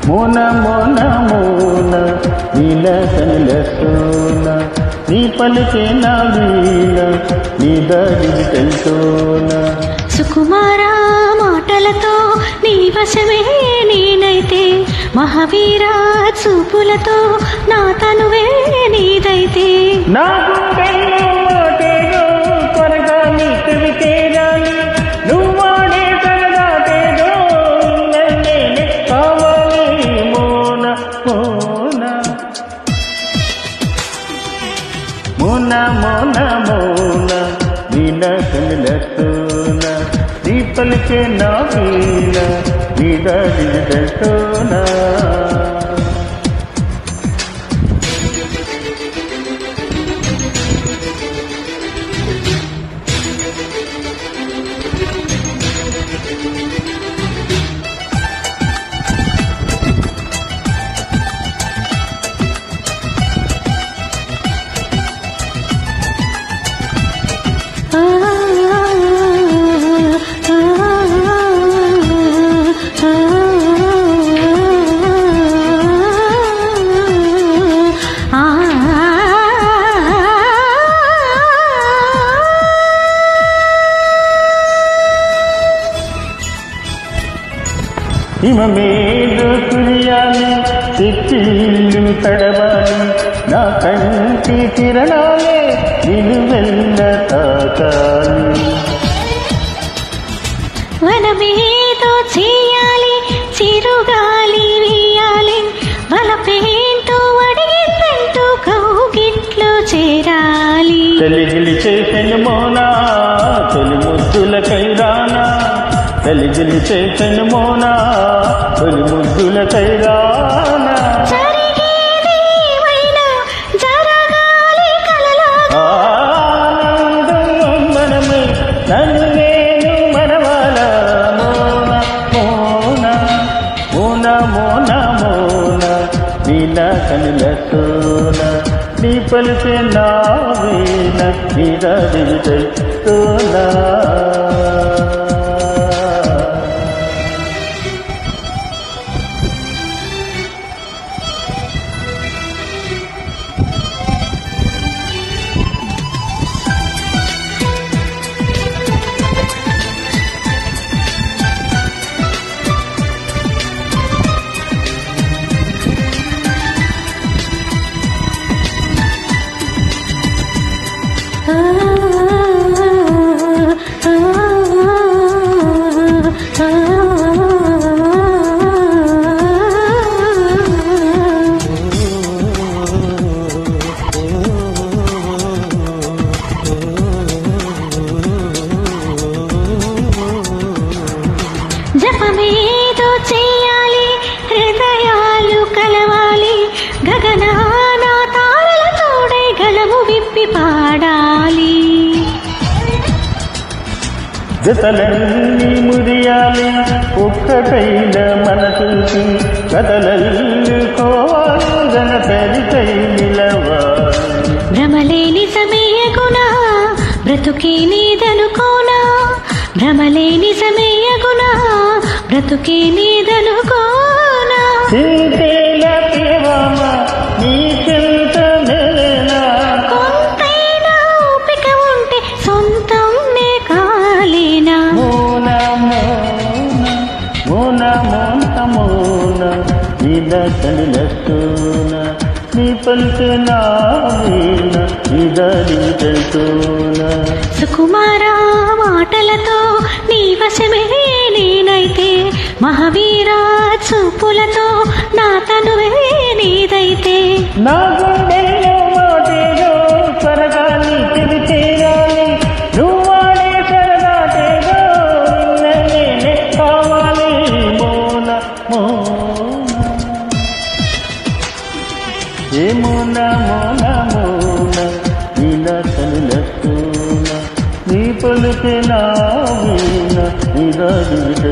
మోన మోన మోన నీల కనుల సోన నీ పలికే నా వీణ నీ దారి తెలుసోన సుకుమార మాటలతో నీ వశమే నేనైతే మహావీర చూపులతో నా తనువే నీదైతే నా గుండెల్లో మాటేదో త్వరగా నీ చెవికే రాని నువ్వు వాడే తరగాటేదో నన్నే కావాలి మోన మోన మోన మోన మోన నీల కనుల సోన నీ పలికే నా వీణ నీ దారి తెలుసోన హిమమేదో కురియాలి చెక్కిళ్ళు తడవాలి నా కంటి కిరణాలే నిలువెల్ల తాకాలి వనమేదో చేయాలి చిరుగాలి వేయాలి వలపేంటో అడిగిందంటూ కౌగిట్లో చేరాలి తెలిగిలి చేసెను మోనా తొలి ముద్దుల కైరానా తెలిగిలి చేసెను మోనా తొలి ముద్దుల కైరానా ఆనందం మనమే నన్ను నేను మనవాల మోన మోన మోన మోన మోన నీల కనుల సోన నీ పలికే నా వీణ నీ దారి తెలుసోన జపమేదో చేయాలి హృదయాలు కలవాలి గగనాన తారల తోడై గలము విప్పి పాడాలి జతలన్నీ మురియాలి ఒక్కటైన మనసుకి కదలల్లుకోవాలి జనతరికై నిలవాలి భ్రమలేని సమయగునా బ్రతుకే నీదనుకోనా భ్రమలేని సమయగునా బ్రతుకే నీదనుకోనా చింతేల ప్రియవామ నీ చింత నెలనా కొంతైనా ఓపిక ఉంటే సొంతం నే కాలేనా మోన మోన మోన మోన మోన నీల కనుల సోన నీ పలికే నా వీణ నీ దారి తెలుసోన సుకుమార మాటలతో మహావీరా చూపులతో నా తనువే నీదైతే నా గుండెల్లో మాటేదో త్వరగాలి తెలిచేయాలి నువ్వాడే సరదాటేదో నిన్నే కావాలి మోన మోన ఏ మోన మోన మోన ఇలా తనులస్తూన నీ పలుకే నా వీణ నిరాగిడ